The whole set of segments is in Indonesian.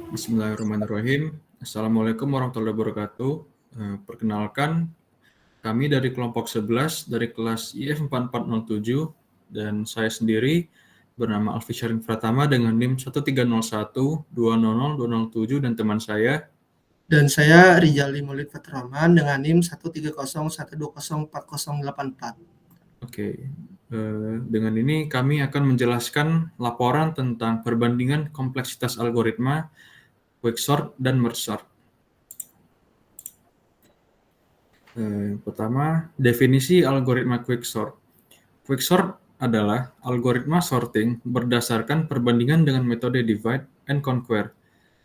Bismillahirrahmanirrahim. Assalamualaikum warahmatullahi wabarakatuh. Perkenalkan, kami dari kelompok 11 dari kelas IF 4407 dan saya sendiri bernama Alfi Syarin Pratama dengan NIM 1301200207 dan teman saya. Dan saya Rijali Maulid Faturrahman dengan NIM 13012040884. Oke, dengan ini kami akan menjelaskan laporan tentang perbandingan kompleksitas algoritma quicksort dan merge sort. Pertama, definisi algoritma quicksort. Quicksort adalah algoritma sorting berdasarkan perbandingan dengan metode divide and conquer,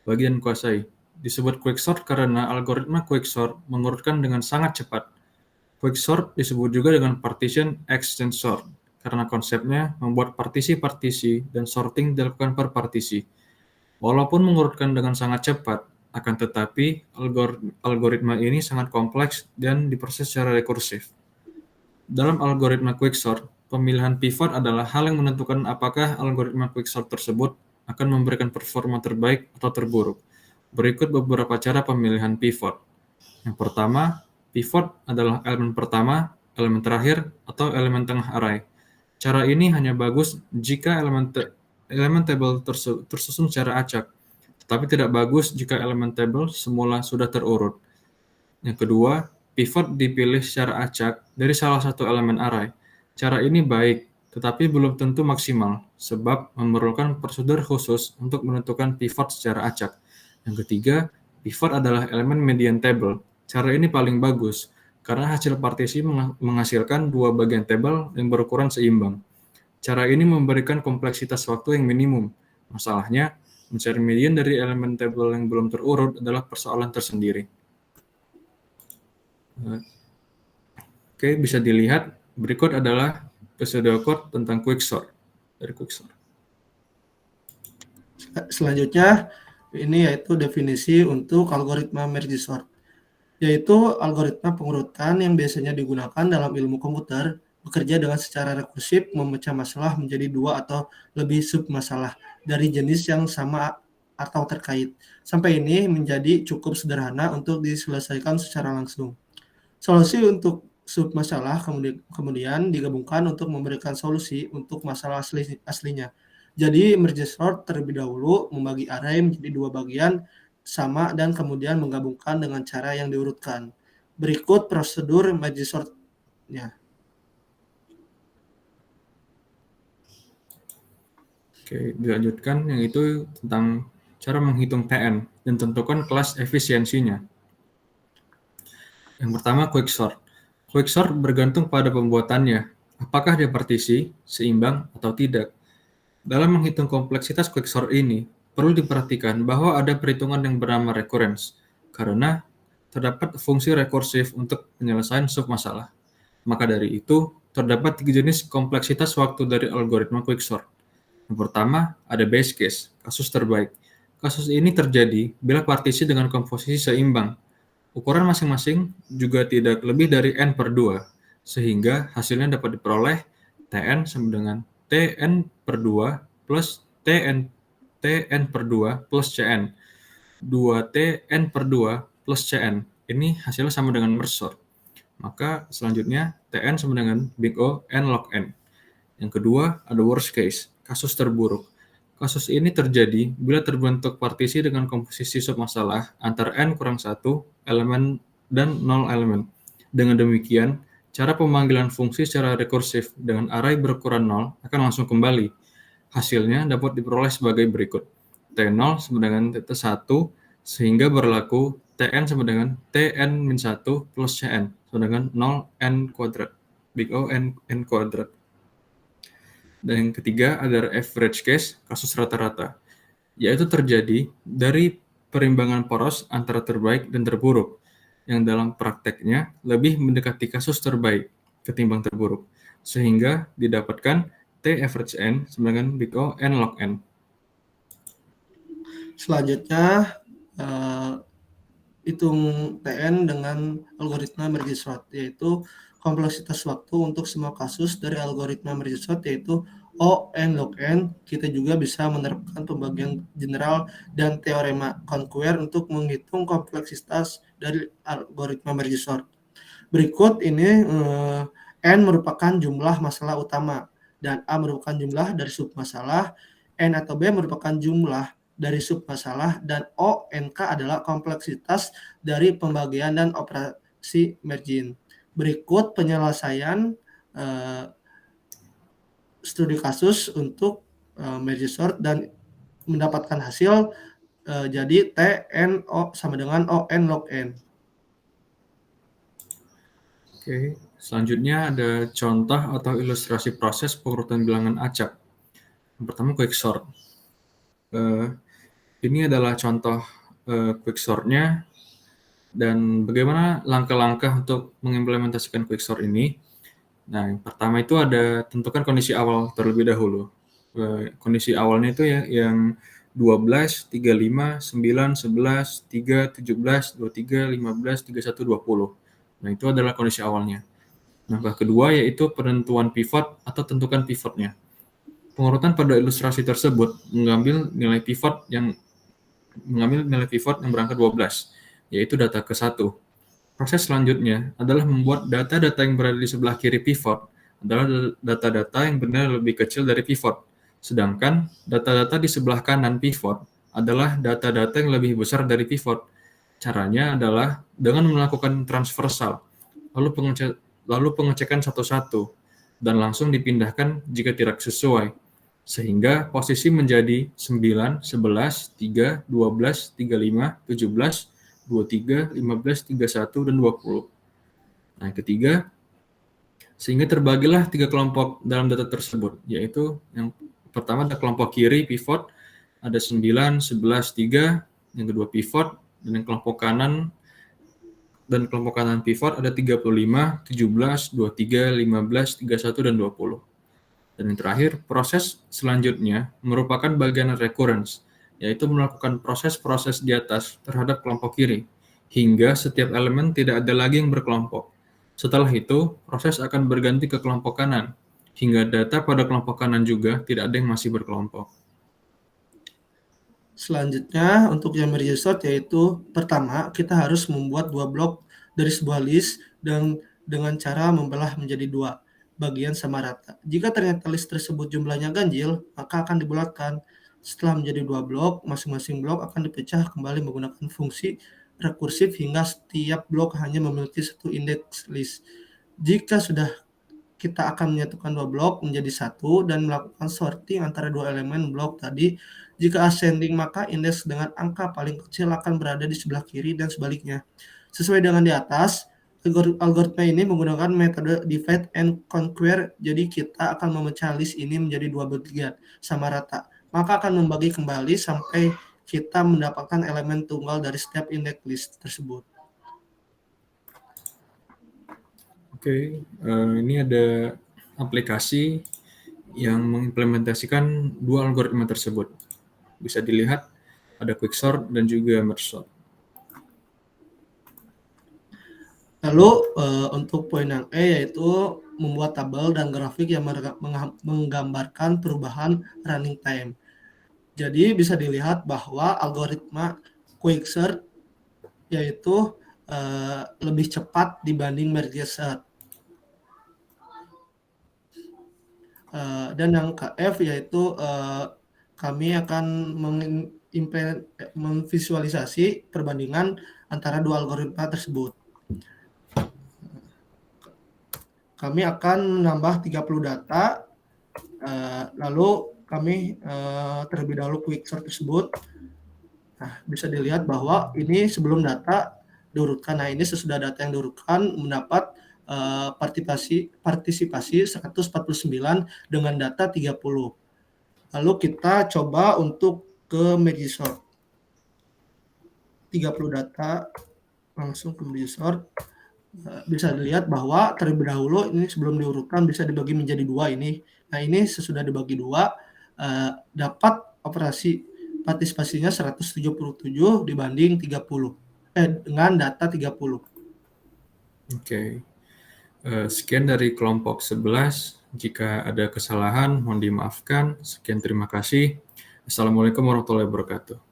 bagi dan kuasai. Disebut quicksort karena algoritma quicksort mengurutkan dengan sangat cepat. Quicksort disebut juga dengan partition extend sort, karena konsepnya membuat partisi-partisi dan sorting dilakukan per partisi. Walaupun mengurutkan dengan sangat cepat, akan tetapi algoritma ini sangat kompleks dan diproses secara rekursif. Dalam algoritma quicksort, pemilihan pivot adalah hal yang menentukan apakah algoritma quicksort tersebut akan memberikan performa terbaik atau terburuk. Berikut beberapa cara pemilihan pivot. Yang pertama, pivot adalah elemen pertama, elemen terakhir, atau elemen tengah array. Cara ini hanya bagus jika elemen table tersusun secara acak, tetapi tidak bagus jika elemen table semula sudah terurut. Yang kedua, pivot dipilih secara acak dari salah satu elemen array. Cara ini baik, tetapi belum tentu maksimal, sebab memerlukan prosedur khusus untuk menentukan pivot secara acak. Yang ketiga, pivot adalah elemen median table. Cara ini paling bagus, karena hasil partisi menghasilkan dua bagian table yang berukuran seimbang. Cara ini memberikan kompleksitas waktu yang minimum. Masalahnya, mencari median dari elemen table yang belum terurut adalah persoalan tersendiri. Oke, bisa dilihat berikut adalah pseudocode tentang quicksort dari quicksort. Selanjutnya, ini yaitu definisi untuk algoritma merge sort, yaitu algoritma pengurutan yang biasanya digunakan dalam ilmu komputer bekerja dengan secara rekursif memecah masalah menjadi dua atau lebih submasalah dari jenis yang sama atau terkait. Sampai ini menjadi cukup sederhana untuk diselesaikan secara langsung. Solusi untuk submasalah kemudian digabungkan untuk memberikan solusi untuk masalah aslinya. Jadi merge sort terlebih dahulu membagi array menjadi dua bagian sama dan kemudian menggabungkan dengan cara yang diurutkan. Berikut prosedur merge sort-nya. Oke, dilanjutkan yang itu tentang cara menghitung TN dan tentukan kelas efisiensinya. Yang pertama, quicksort. Quicksort bergantung pada pembuatannya, apakah dia partisi, seimbang, atau tidak. Dalam menghitung kompleksitas quicksort ini, perlu diperhatikan bahwa ada perhitungan yang bernama recurrence, karena terdapat fungsi rekursif untuk penyelesaian submasalah. Maka dari itu, terdapat tiga jenis kompleksitas waktu dari algoritma quicksort. Yang pertama, ada base case, kasus terbaik. Kasus ini terjadi bila partisi dengan komposisi seimbang. Ukuran masing-masing juga tidak lebih dari n per 2, sehingga hasilnya dapat diperoleh Tn sama dengan Tn per 2 plus Tn per 2 plus Cn. 2Tn per 2 plus Cn. Ini hasilnya sama dengan merge sort. Maka selanjutnya Tn sama dengan big O n log n. Yang kedua ada worst case, kasus terburuk. Kasus ini terjadi bila terbentuk partisi dengan komposisi submasalah antara n kurang 1 elemen dan 0 elemen. Dengan demikian, cara pemanggilan fungsi secara rekursif dengan array berukuran 0 akan langsung kembali. Hasilnya dapat diperoleh sebagai berikut. T0 sama dengan T1 sehingga berlaku Tn sama dengan Tn-1 plus Cn sama dengan 0 n kuadrat. Big O n kuadrat. Dan yang ketiga adalah average case, kasus rata-rata, yaitu terjadi dari perimbangan poros antara terbaik dan terburuk, yang dalam prakteknya lebih mendekati kasus terbaik ketimbang terburuk, sehingga didapatkan T average n sama dengan big O n log n. Selanjutnya, hitung TN dengan algoritma merge sort, yaitu kompleksitas waktu untuk semua kasus dari algoritma merge sort yaitu O, N, log N, kita juga bisa menerapkan pembagian general dan teorema Conquer untuk menghitung kompleksitas dari algoritma merge sort. Berikut ini N merupakan jumlah masalah utama dan A merupakan jumlah dari submasalah, N atau B merupakan jumlah dari submasalah, dan O, NK adalah kompleksitas dari pembagian dan operasi merging. Berikut penyelesaian studi kasus untuk merge sort dan mendapatkan hasil jadi T, N, O sama dengan O, N, log N. Oke, selanjutnya ada contoh atau ilustrasi proses pengurutan bilangan acak. Yang pertama quicksort. Ini adalah contoh quicksort-nya dan bagaimana langkah-langkah untuk mengimplementasikan quicksort ini. Nah, yang pertama itu ada tentukan kondisi awal terlebih dahulu. Kondisi awalnya itu ya yang 12, 35, 9, 11, 3, 17, 23, 15, 31, 20. Nah, itu adalah kondisi awalnya. Langkah kedua yaitu penentuan pivot atau tentukan pivotnya. Pengurutan pada ilustrasi tersebut mengambil nilai pivot yang berangka 12, yaitu data ke-1. Proses selanjutnya adalah membuat data-data yang berada di sebelah kiri pivot adalah data-data yang benar lebih kecil dari pivot, sedangkan data-data di sebelah kanan pivot adalah data-data yang lebih besar dari pivot. Caranya adalah dengan melakukan transversal, lalu pengecekan satu-satu, dan langsung dipindahkan jika tidak sesuai, sehingga posisi menjadi 9, 11, 3, 12, 35, 17, 23, 15, 31, dan 20. Nah, yang ketiga, sehingga terbagilah 3 kelompok dalam data tersebut, yaitu yang pertama ada kelompok kiri pivot, ada 9, 11, 3, yang kedua pivot, dan yang kelompok kanan pivot ada 35, 17, 23, 15, 31, dan 20. Dan yang terakhir, proses selanjutnya merupakan bagian recurrence, yaitu melakukan proses-proses di atas terhadap kelompok kiri, hingga setiap elemen tidak ada lagi yang berkelompok. Setelah itu, proses akan berganti ke kelompok kanan, hingga data pada kelompok kanan juga tidak ada yang masih berkelompok. Selanjutnya untuk yang merge sort yaitu pertama kita harus membuat 2 blok dari sebuah list dan dengan cara membelah menjadi 2 bagian sama rata. Jika ternyata list tersebut jumlahnya ganjil, maka akan dibulatkan. Setelah menjadi 2 blok, masing-masing blok akan dipecah kembali menggunakan fungsi rekursif hingga setiap blok hanya memiliki satu indeks list. Jika sudah, kita akan menyatukan 2 blok menjadi satu dan melakukan sorting antara 2 elemen blok tadi. Jika ascending, maka indeks dengan angka paling kecil akan berada di sebelah kiri dan sebaliknya. Sesuai dengan di atas, algoritma ini menggunakan metode divide and conquer. Jadi kita akan memecah list ini menjadi 2 bagian sama rata. Maka akan membagi kembali sampai kita mendapatkan elemen tunggal dari setiap indeks list tersebut. Oke, ini ada aplikasi yang mengimplementasikan dua algoritma tersebut. Bisa dilihat ada quicksort dan juga merge sort. Lalu untuk poin yang E yaitu membuat tabel dan grafik yang menggambarkan perubahan running time. Jadi bisa dilihat bahwa algoritma quicksort yaitu lebih cepat dibanding merge sort. Dan yang F yaitu kami akan memvisualisasi perbandingan antara dua algoritma tersebut. Kami akan menambah 30 data, lalu kami terlebih dahulu quicksort tersebut. Nah, bisa dilihat bahwa ini sebelum data diurutkan. Nah, ini sesudah data yang diurutkan mendapat partisipasi 149 dengan data 30. Lalu kita coba untuk ke merge sort. 30 data langsung ke merge sort. Bisa dilihat bahwa terlebih dahulu ini sebelum diurutkan bisa dibagi menjadi 2 ini. Nah, ini sesudah dibagi 2 dapat operasi partisipasinya 177 dibanding 30 dengan data 30. Oke. Sekian dari kelompok 11 Jika ada kesalahan, mohon dimaafkan. Sekian terima kasih. Assalamualaikum warahmatullahi wabarakatuh.